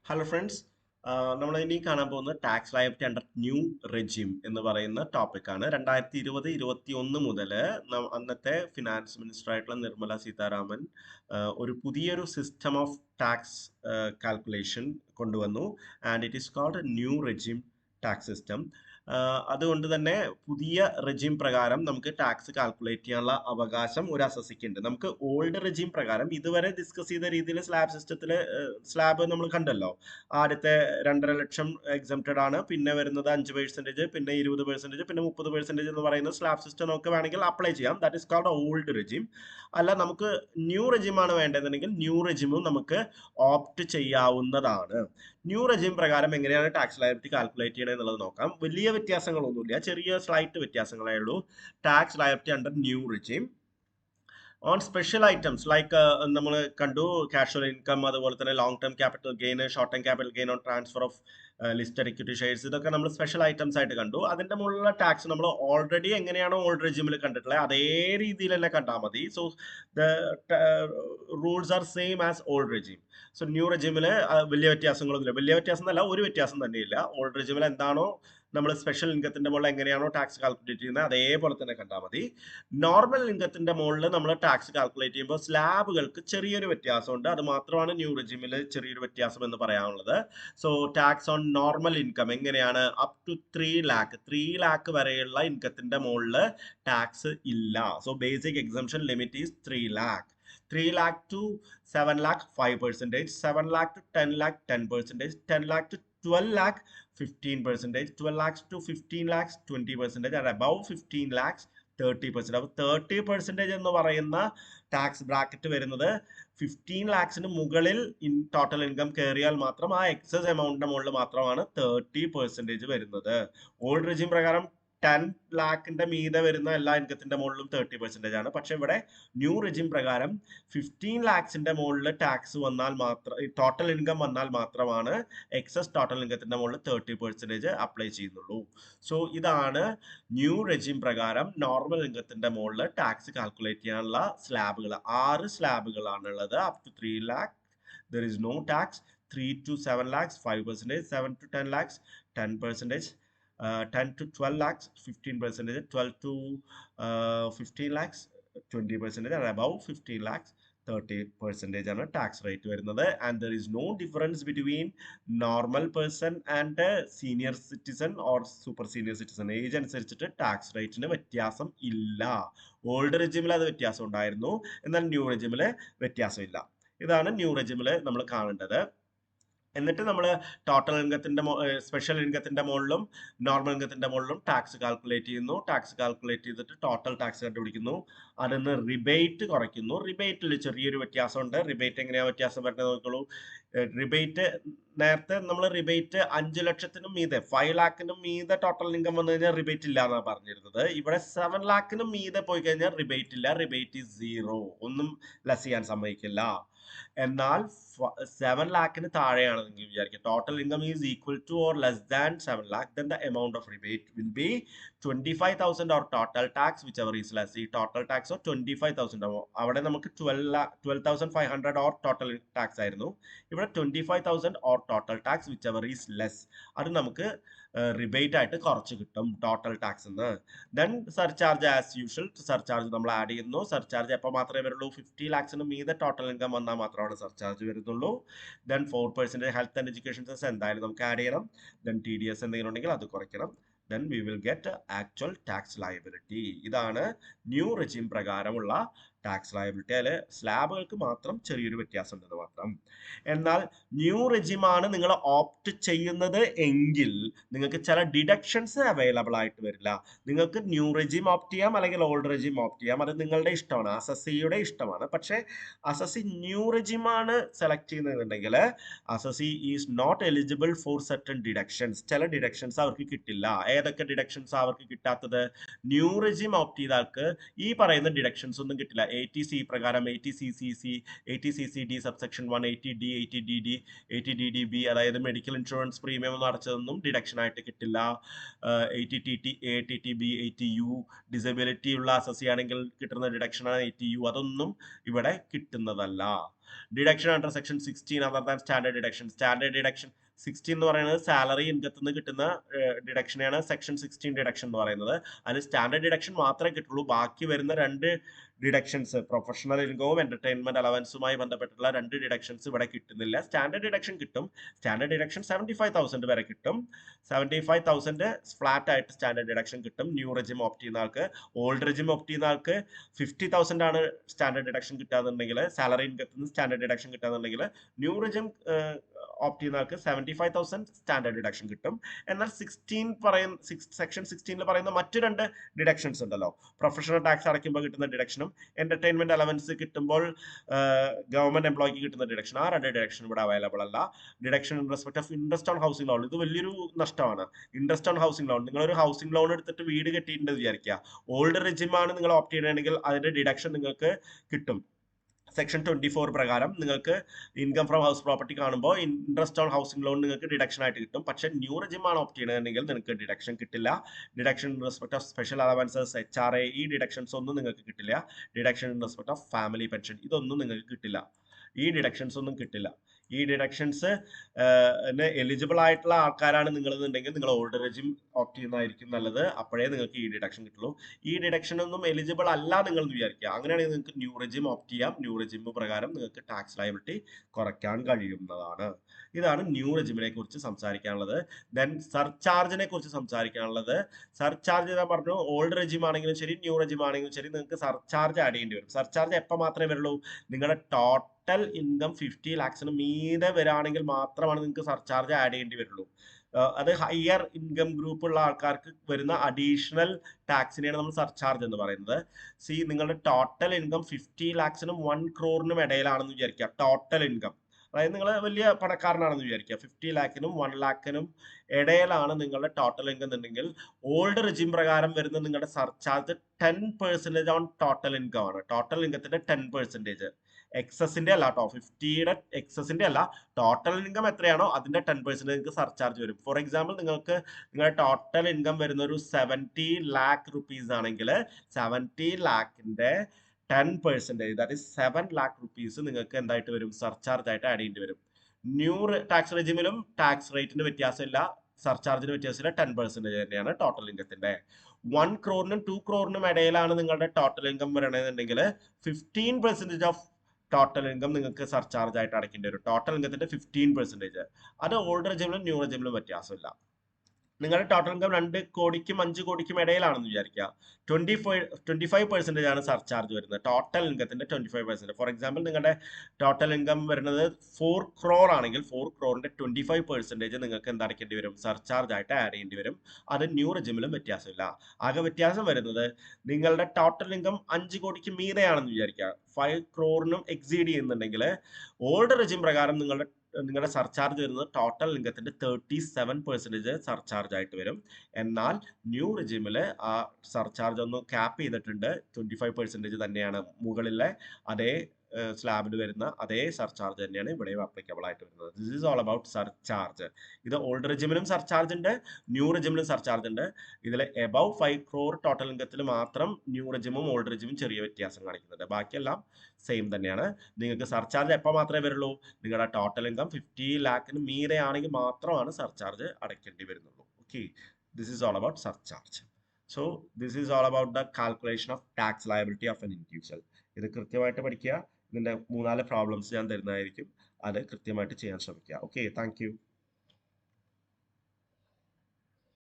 Hello friends, നമ്മൾ ഇനി കാണാൻ പോകുന്ന tax liability under new regime എന്ന് പറയുന്ന ടോപ്പിക്കാണ്. 2020-21 മുതൽ അന്നത്തെ ഫിനാൻസ് മിനിസ്റ്റർ ആയിട്ടുള്ള നിർമ്മല സീതാരാമൻ ഒരു പുതിയൊരു സിസ്റ്റം ഓഫ് ടാക്സ് കാൽക്കുലേഷൻ കൊണ്ടുവന്നു. And it is called new regime tax system. അതുകൊണ്ട് തന്നെ പുതിയ റെജിം പ്രകാരം നമുക്ക് ടാക്സ് കാൽക്കുലേറ്റ് ചെയ്യാനുള്ള അവകാശം ഒരു അസസിക്ക് ഉണ്ട്. നമുക്ക് ഓൾഡ് റെജിം പ്രകാരം ഇതുവരെ ഡിസ്കസ് ചെയ്ത രീതിയിൽ സ്ലാബ് സിസ്റ്റത്തിൽ സ്ലാബ് നമ്മൾ കണ്ടല്ലോ. ആദ്യത്തെ 2.5 ലക്ഷം എക്സംപ്റ്റഡ് ആണ്, പിന്നെ വരുന്നത് 5%, പിന്നെ 20%, പിന്നെ 30% എന്ന് പറയുന്ന സ്ലാബ് സിസ്റ്റം നമുക്ക് വേണമെങ്കിൽ അപ്ലൈ ചെയ്യാം. That is called old regime. അല്ല, നമുക്ക് ന്യൂ റെജിം ആണ് വേണ്ടതെന്നുണ്ടെങ്കിൽ ന്യൂ റെജിമും നമുക്ക് ഓപ്റ്റ് ചെയ്യാവുന്നതാണ്. ന്യൂ റെജിം പ്രകാരം എങ്ങനെയാണ് ടാക്സ് ലയബിലിറ്റി കാൽക്കുലേറ്റ് ചെയ്യണത് എന്നുള്ളത് നോക്കാം. വലിയ വ്യത്യാസങ്ങളൊന്നുമില്ല, ചെറിയ സ്ലൈറ്റ് വ്യത്യാസങ്ങളേ ഉള്ളൂ. Tax liability under new regime on special items like നമ്മൾ കണ്ടു കാഷ്വൽ ഇൻകം, അതുപോലെ തന്നെ long term capital gain, short term capital gain on transfer of listed equity shares. ഇതൊക്കെ നമ്മൾ സ്പെഷ്യൽ ഐറ്റംസ് ആയിട്ട് കണ്ടു. അതിന്റെ മുകളിലുള്ള ടാക്സ് നമ്മൾ ഓൾറെഡി എങ്ങനെയാണോ ഓൾഡ് റെജിമിൽ കണ്ടിട്ടുള്ളത് അതേ രീതിയിൽ തന്നെ കണ്ടാൽ മതി. So the rules are same as old regime. So new റെജിമിൽ വലിയ വ്യത്യാസങ്ങളൊന്നുമില്ല. വലിയ വ്യത്യാസം എന്നല്ല, ഒരു വ്യത്യാസം തന്നെയില്ല. ഓൾഡ് റെജിമിൽ എന്താണോ നമ്മൾ സ്പെഷ്യൽ ഇൻകത്തിന്റെ മുകളിൽ എങ്ങനെയാണോ ടാക്സ് കാൽക്കുലേറ്റ് ചെയ്യുന്നത് അതേപോലെ തന്നെ കണ്ടാൽ മതി. നോർമൽ ഇൻകത്തിന്റെ മുകളിൽ നമ്മൾ ടാക്സ് കാൽക്കുലേറ്റ് ചെയ്യുമ്പോൾ സ്ലാബുകൾക്ക് ചെറിയൊരു വ്യത്യാസമുണ്ട്. അത് മാത്രമാണ് ന്യൂ റെജിമിൽ ചെറിയൊരു വ്യത്യാസം എന്ന് പറയാനുള്ളത്. So tax on normal income എങ്ങനെയാണ്? അപ് ടു 3 ലാക്ക് വരെയുള്ള ഇൻകത്തിന്റെ മുകളിൽ ടാക്സ് ഇല്ല. So basic exemption limit is 3 lakh. 3 lakh to 7 lakh 5%, 7 lakh to 10 lakh 10%, 10 lakh to 12 lakh 15%, 12 lakhs to 15 lakhs 20%, and above 15 lakhs 30%. അപ്പോൾ 30% എന്ന് പറയുന്ന ടാക്സ് ബ്രാക്കറ്റ് വരുന്നത് 15 lakhsന് മുകളിൽ ടോട്ടൽ ഇൻകം കയറിയാൽ മാത്രം ആ എക്സസ് എമൗണ്ടിന്റെ മുകളിൽ മാത്രമാണ് 30% വരുന്നത്. ഓൾഡ് റെജിം പ്രകാരം 10 lakhന്റെ മീതെ വരുന്ന എല്ലാ ഇൻകത്തിന്റെ മുകളിലും 30% ആണ്. പക്ഷെ ഇവിടെ ന്യൂ റെജിം പ്രകാരം 15 lakhsന്റെ മുകളിൽ ടാക്സ് വന്നാൽ മാത്രം, ടോട്ടൽ ഇൻകം വന്നാൽ മാത്രമാണ് എക്സസ് ടോട്ടൽ ഇൻകത്തിന്റെ മുകളിൽ 30% അപ്ലൈ ചെയ്യുന്നുള്ളൂ. സോ ഇതാണ് ന്യൂ റെജിം പ്രകാരം നോർമൽ ഇൻകത്തിന്റെ മുകളിൽ ടാക്സ് കാൽക്കുലേറ്റ് ചെയ്യാനുള്ള സ്ലാബുകൾ. 6 സ്ലാബുകളാണുള്ളത്. Up to 3 lakh there is no tax. 3 to 7 lakhs 5%, 7 to 10 lakhs 10%, 10 to 12 lakhs 15%, 12 to 15 lakhs 20%, and above 15 lakhs 30% ആണ് ടാക്സ് റേറ്റ് വരുന്നത്. And there is no difference between normal person and senior citizen or super senior citizen. Age അനുസരിച്ചിട്ട് tax റേറ്റിന് വ്യത്യാസം ഇല്ല. Old റെജിമിൽ അത് വ്യത്യാസം ഉണ്ടായിരുന്നു, എന്നാൽ ന്യൂ റെജിമിൽ വ്യത്യാസമില്ല. ഇതാണ് ന്യൂ റെജിമിൽ നമ്മൾ കാണേണ്ടത്. എന്നിട്ട് നമ്മൾ ടോട്ടൽ ഇൻകത്തിന്റെ സ്പെഷ്യൽ ഇൻകത്തിന്റെ മുകളിലും നോർമൽ ഇൻകത്തിന്റെ മുകളിലും ടാക്സ് കാൽക്കുലേറ്റ് ചെയ്യുന്നു. ടാക്സ് കാൽക്കുലേറ്റ് ചെയ്തിട്ട് ടോട്ടൽ ടാക്സ് കണ്ടുപിടിക്കുന്നു. അതിന് റിബേറ്റ് കുറയ്ക്കുന്നു. റിബേറ്റിൽ ചെറിയൊരു വ്യത്യാസമുണ്ട്. റിബേറ്റ് എങ്ങനെയാ വ്യത്യാസം വരുന്നത് നോക്കുള്ളൂ. റിബേറ്റ് നേരത്തെ നമ്മൾ റിബേറ്റ് 5 ലക്ഷത്തിനും മീതെ 5 ലാക്കിനും മീതെ ടോട്ടൽ ഇൻകം വന്നു കഴിഞ്ഞാൽ റിബേറ്റ് ഇല്ല എന്നാണ് പറഞ്ഞിരുന്നത്. ഇവിടെ 7 ലാക്കിനും മീതെ പോയി കഴിഞ്ഞാൽ റിബേറ്റ് ഇല്ല. റിബേറ്റ് ഈസ് 0, ഒന്നും ലെസ് ചെയ്യാൻ സമ്മതിക്കില്ല. എന്നാൽ 7 ലാക്കിന് താഴെയാണെന്നെങ്കിൽ വിചാരിക്കുക, total income is equal two or less than 7 lakh, then the amount of rebate will be 25,000 or total tax whichever is less. ഈ ടോട്ടൽ ടാക്സോ 25,000 ആവും. അവിടെ നമുക്ക് 12,500 ഓർ ടോട്ടൽ ടാക്സ് ആയിരുന്നു. ഇവിടെ 25,000 or total tax whichever is less. അത് നമുക്ക് rebate ആയിട്ട് കുറച്ച് കിട്ടും ടോട്ടൽ ടാക്സ് എന്ന്. Then surcharge as usual, surcharge നമ്മൾ ആഡ് ചെയ്യുന്നു. സർചാർജ് എപ്പോൾ മാത്രമേ വരുള്ളൂ? 50 ലാക്സിന് മീതെ ടോട്ടൽ ഇൻകം വന്നാൽ മാത്രമാണ് സർചാർജ് വരുന്നുള്ളൂ. Then 4% health and education cess എന്തായാലും നമുക്ക് ആഡ് ചെയ്യണം. ദെൻ TDS എന്തെങ്കിലും ഉണ്ടെങ്കിൽ അത് കുറയ്ക്കണം. then we will get actual tax liability. ഇതാണ് ന്യൂ റെജിം പ്രകാരമുള്ള ടാക്സ് ലയബിലിറ്റി. അതിൽ സ്ലാബുകൾക്ക് മാത്രം ചെറിയൊരു വ്യത്യാസം ഉണ്ടെന്ന് മാത്രം. എന്നാൽ ന്യൂ റെജിമാണ് നിങ്ങൾ ഓപ്റ്റ് ചെയ്യുന്നത് എങ്കിൽ നിങ്ങൾക്ക് ചില ഡിഡക്ഷൻസ് അവൈലബിൾ ആയിട്ട് വരില്ല. നിങ്ങൾക്ക് ന്യൂ റെജിം ഓപ്റ്റ് ചെയ്യാം, അല്ലെങ്കിൽ ഓൾഡ് റെജിം ഓപ്റ്റ് ചെയ്യാം. അത് നിങ്ങളുടെ ഇഷ്ടമാണ്, അസസിയുടെ ഇഷ്ടമാണ്. പക്ഷേ അസസി ന്യൂ റെജിമാണ് സെലക്ട് ചെയ്യുന്നതെന്നുണ്ടെങ്കിൽ അസസി is not eligible for certain deductions. ചില ഡിഡക്ഷൻസ് അവർക്ക് കിട്ടില്ല. ഏതൊക്കെ ഡിഡക്ഷൻസ് അവർക്ക് കിട്ടാത്തത്? ന്യൂ റെജിം ഓപ്റ്റ് ചെയ്ത ആൾക്ക് ഈ പറയുന്ന ഡിഡക്ഷൻസ് ഒന്നും കിട്ടില്ല. 80C പ്രകാരം 80CCC, 80CCD subsection 1, 80D, 80DD, 80DDB, അതായത് മെഡിക്കൽ ഇൻഷുറൻസ് പ്രീമിയം ഒന്നും അടച്ചതൊന്നും ഡിഡക്ഷൻ ആയിട്ട് കിട്ടില്ല. 80TT, 80TB, 80U, ഡിസബിലിറ്റി ഉള്ള അസസി ആണെങ്കിൽ കിട്ടുന്ന ഡിഡക്ഷനാണ് 80U. അതൊന്നും ഇവിടെ കിട്ടുന്നതല്ല. Deduction under section 16 other than standard deduction. Standard deduction 16 എന്ന് പറയുന്നത് സാലറി ഇൻകത്തിൽ നിന്ന് കിട്ടുന്ന ഡിഡക്ഷനെയാണ് സെക്ഷൻ 16 ഡിഡക്ഷൻ എന്ന് പറയുന്നത്. അതിന് സ്റ്റാൻഡേർഡ് ഡിഡക്ഷൻ മാത്രമേ കിട്ടുള്ളൂ. ബാക്കി വരുന്ന രണ്ട് ഡിഡക്ഷൻസ്, പ്രൊഫഷണൽ ഇൻകവും എന്റർടൈൻമെന്റ് അലവൻസുമായി ബന്ധപ്പെട്ടുള്ള രണ്ട് ഡിഡക്ഷൻസ് ഇവിടെ കിട്ടുന്നില്ല. സ്റ്റാൻഡേർഡ് ഡിഡക്ഷൻ കിട്ടും. സ്റ്റാൻഡേർഡ് ഡിഡക്ഷൻ 75,000 വരെ കിട്ടും. 75,000 ഫ്ലാറ്റ് ആയിട്ട് സ്റ്റാൻഡേർഡ് ഡിഡക്ഷൻ കിട്ടും ന്യൂ റെജിം ഓപ്റ്റ് ചെയ്യുന്ന ആൾക്ക്. ഓൾഡ് റെജിം ഓപ്റ്റ് ചെയ്യുന്ന ആൾക്ക് 50,000 ആണ് സ്റ്റാൻഡേർഡ് ഡിഡക്ഷൻ കിട്ടാന്നുണ്ടെങ്കിൽ, സാലറി ഇൻകത്തിൽ നിന്ന് സ്റ്റാൻഡേർഡ് ഡിഡക്ഷൻ കിട്ടാന്നുണ്ടെങ്കിൽ, ന്യൂ റെജിം ഓപ്റ്റ് ചെയ്യുന്ന ആൾക്ക് 75,000 സ്റ്റാൻഡേർഡ് ഡിഡക്ഷൻ കിട്ടും. എന്നാൽ സെക്ഷൻ 16 പറയുന്ന മറ്റു രണ്ട് ഡിഡക്ഷൻസ് ഉണ്ടല്ലോ, പ്രൊഫഷണൽ ടാക്സ് അടയ്ക്കുമ്പോൾ കിട്ടുന്ന ഡിഡക്ഷനും എന്റർടൈൻമെന്റ് അലവൻസ് കിട്ടുമ്പോൾ ഗവൺമെന്റ് എംപ്ലോയിക്ക് കിട്ടുന്ന ഡിഡക്ഷൻ, ആ രണ്ട് ഡിഡക്ഷൻ ഇവിടെ അവൈലബിൾ അല്ല. Deduction in respect of interest on housing loan, ഇത് വലിയൊരു നഷ്ടമാണ്. ഇൻട്രസ്റ്റ് ഓൺ ഹൗസിംഗ് ലോൺ, നിങ്ങളൊരു ഹൗസിംഗ് ലോൺ എടുത്തിട്ട് വീട് കെട്ടിയിട്ടുണ്ട് വിചാരിക്കുക. ഓൾഡ് റെജിമാണ് നിങ്ങൾ ഓപ്റ്റ് ചെയ്യണമെങ്കിൽ അതിന്റെ ഡിഡക്ഷൻ നിങ്ങൾക്ക് കിട്ടും. സെക്ഷൻ 24 പ്രകാരം നിങ്ങൾക്ക് ഇൻകം ഫ്രം ഹൗസ് പ്രോപ്പർട്ടി കാണുമ്പോൾ ഇൻട്രസ്റ്റ് ഓൺ ഹൗസിംഗ് ലോൺ നിങ്ങൾക്ക് ഡിഡക്ഷൻ ആയിട്ട് കിട്ടും. പക്ഷെ ന്യൂ റെജിം ആണ് ഓപ്റ്റ് ചെയ്യണമെങ്കിൽ നിങ്ങൾക്ക് ഡിഡക്ഷൻ കിട്ടില്ല. Deduction in respect of special allowances, HRA, ഈ ഡിഡക്ഷൻസ് ഒന്നും നിങ്ങൾക്ക് കിട്ടില്ല. Deduction in respect of family pension, ഇതൊന്നും നിങ്ങൾക്ക് കിട്ടില്ല. ഈ ഡിഡക്ഷൻസ് ഒന്നും കിട്ടില്ല. ഈ ഡിഡക്ഷൻസ് എലിജിബിൾ ആയിട്ടുള്ള ആൾക്കാരാണ് നിങ്ങളെന്നുണ്ടെങ്കിൽ നിങ്ങൾ ഓൾഡ് റെജിം ഓപ്റ്റ് ചെയ്യുന്നതായിരിക്കും നല്ലത്. അപ്പോഴേ നിങ്ങൾക്ക് ഈ ഡിഡക്ഷൻ കിട്ടുള്ളൂ. ഈ ഡിഡക്ഷൻ ഒന്നും എലിജിബിൾ അല്ല നിങ്ങൾ വിചാരിക്കുക, അങ്ങനെയാണെങ്കിൽ നിങ്ങൾക്ക് ന്യൂ റെജിം ഓപ്റ്റ് ചെയ്യാം. ന്യൂ റെജിം പ്രകാരം നിങ്ങൾക്ക് ടാക്സ് ലയബിലിറ്റി കുറയ്ക്കാൻ കഴിയുന്നതാണ്. ഇതാണ് ന്യൂ റെജിമിനെ കുറിച്ച് സംസാരിക്കാനുള്ളത്. ദെൻ സർചാർജിനെ കുറിച്ച് സംസാരിക്കാനുള്ളത്. സർചാർജ് ഞാൻ പറഞ്ഞു, ഓൾഡ് റെജിം ആണെങ്കിലും ശരി ന്യൂ റെജിം ആണെങ്കിലും ശരി നിങ്ങൾക്ക് സർചാർജ് ആഡ് ചെയ്യേണ്ടി വരും. സർചാർജ് എപ്പോൾ മാത്രമേ വരുള്ളൂ? നിങ്ങളുടെ ടോട്ടൽ ഇൻകം 50 ലാക്സിന് മീതെ വരാണെങ്കിൽ മാത്രമാണ് നിങ്ങൾക്ക് സർചാർജ് ആഡ് ചെയ്യേണ്ടി വരുള്ളൂ. അത് ഹയർ ഇൻകം ഗ്രൂപ്പ് ഉള്ള ആൾക്കാർക്ക് വരുന്ന അഡീഷണൽ ടാക്സിനെയാണ് നമ്മൾ സർചാർജ് എന്ന് പറയുന്നത്. നിങ്ങളുടെ ടോട്ടൽ ഇൻകം 50 ലാക്സിനും 1 crore ഇടയിലാണെന്ന് വിചാരിക്കുക. ടോട്ടൽ ഇൻകം, അതായത് നിങ്ങൾ വലിയ പണക്കാരനാണെന്ന് വിചാരിക്കുക. 50 ലാക്കിനും 1 ലാക്കിനും ഇടയിലാണ് നിങ്ങളുടെ ടോട്ടൽ ഇൻകം എന്നുണ്ടെങ്കിൽ ഓൾഡ് റെജിം പ്രകാരം വരുന്ന നിങ്ങളുടെ സർചാർജ് 10% ഓൺ ടോട്ടൽ ഇൻകം ആണ്. ടോട്ടൽ ഇൻകത്തിന്റെ 10%, എക്സസിന്റെ അല്ല കേട്ടോ, 50യുടെ എക്സസിന്റെ അല്ല, ടോട്ടൽ ഇൻകം എത്രയാണോ അതിന്റെ 10% നിങ്ങൾക്ക് സർചാർജ് വരും. ഫോർ എക്സാമ്പിൾ, നിങ്ങളുടെ ടോട്ടൽ ഇൻകം വരുന്ന ഒരു 70 lakh rupees ആണെങ്കിൽ 70 lakhന്റെ 10%, ദാറ്റ് ഈസ് 7 lakh rupees നിങ്ങൾക്ക് എന്തായിട്ട് വരും? സർചാർജ് ആയിട്ട് ആഡ് ചെയ്യേണ്ടി വരും. ന്യൂ ടാക്സ് റെജിമിലും ടാക്സ് റേറ്റിന് വ്യത്യാസമില്ല, സർചാർജിന് വ്യത്യാസമില്ല, 10% തന്നെയാണ് ടോട്ടൽ ഇൻകത്തിന്റെ. 1 crore-നും 2 crore-നും ഇടയിലാണ് നിങ്ങളുടെ ടോട്ടൽ ഇൻകം വരണമെന്നുണ്ടെങ്കിൽ 15% ഓഫ് ടോട്ടൽ ഇൻകം നിങ്ങൾക്ക് സർചാർജ് ആയിട്ട് അടയ്ക്കേണ്ടി വരും. ടോട്ടൽ ഇൻകത്തിന്റെ 15%. അത് ഓൾഡ് റെജിമിലും ന്യൂ റെജിമിലും വ്യത്യാസമില്ല. നിങ്ങളുടെ ടോട്ടൽ ഇൻകം 2 കോടിക്കും 5 കോടിക്കും ഇടയിലാണെന്ന് വിചാരിക്കുക. 25% ആണ് സർചാർജ് വരുന്നത്. ടോട്ടൽ ഇൻകത്തിന്റെ 25%. ഫോർ എക്സാമ്പിൾ, നിങ്ങളുടെ ടോട്ടൽ ഇൻകം വരുന്നത് 4 crore ആണെങ്കിൽ 4 crore-ന്റെ 25% നിങ്ങൾക്ക് എന്തടയ്ക്കേണ്ടി വരും? സർചാർജ് ആയിട്ട് ആഡ് ചെയ്യേണ്ടി വരും. അത് ന്യൂ റെജിമിലും വ്യത്യാസമില്ല. ആകെ വ്യത്യാസം വരുന്നത് നിങ്ങളുടെ ടോട്ടൽ ഇൻകം 5 കോടിക്ക് മീതെയാണെന്ന് വിചാരിക്കുക. 5 crore-നും എക്സീഡ് ചെയ്യുന്നുണ്ടെങ്കിൽ ഓൾഡ് റെജിം പ്രകാരം നിങ്ങളുടെ സർചാർജ് വരുന്നത് ടോട്ടൽ ഇൻകത്തിന്റെ 37% സർചാർജ് ആയിട്ട് വരും. എന്നാൽ ന്യൂ റെജിമില് ആ സർചാർജ് ഒന്ന് ക്യാപ്പ് ചെയ്തിട്ടുണ്ട്. 25% തന്നെയാണ് മുകളിലെ അതേ സ്ലാബിൽ വരുന്ന അതേ സർചാർജ് തന്നെയാണ് ഇവിടെയും അപ്ലിക്കബിൾ ആയിട്ട് വരുന്നത്. This is all about surcharge. ഇത് ഓൾഡ് റെജിമിലും സർചാർജ് ഉണ്ട്, ന്യൂ റെജിമിലും സർചാർജ് ഉണ്ട്. ഇതിൽ എബവ് 5 crore ടോട്ടൽ ഇൻകത്തിൽ മാത്രം ന്യൂ റെജിമും ഓൾഡ് റെജിമും ചെറിയ വ്യത്യാസം കാണിക്കുന്നുണ്ട്. ബാക്കിയെല്ലാം സെയിം തന്നെയാണ്. നിങ്ങൾക്ക് സർചാർജ് എപ്പോൾ മാത്രമേ വരുള്ളൂ? നിങ്ങളുടെ ടോട്ടൽ ഇൻകം 50 ലാക്കിന് മീതെ ആണെങ്കിൽ മാത്രമാണ് സർചാർജ് അടയ്ക്കേണ്ടി വരുന്നുള്ളൂ. Okay, this is all about surcharge. So this is all about the calculation of tax liability of an individual. ഇത് കൃത്യമായിട്ട് പഠിക്കുക. ഇതിന്റെ 3-4 പ്രോബ്ലംസ് ഞാൻ തരുന്നതായിരിക്കും. അത് കൃത്യമായിട്ട് ചെയ്യാൻ ശ്രമിക്കുക. Okay, thank you.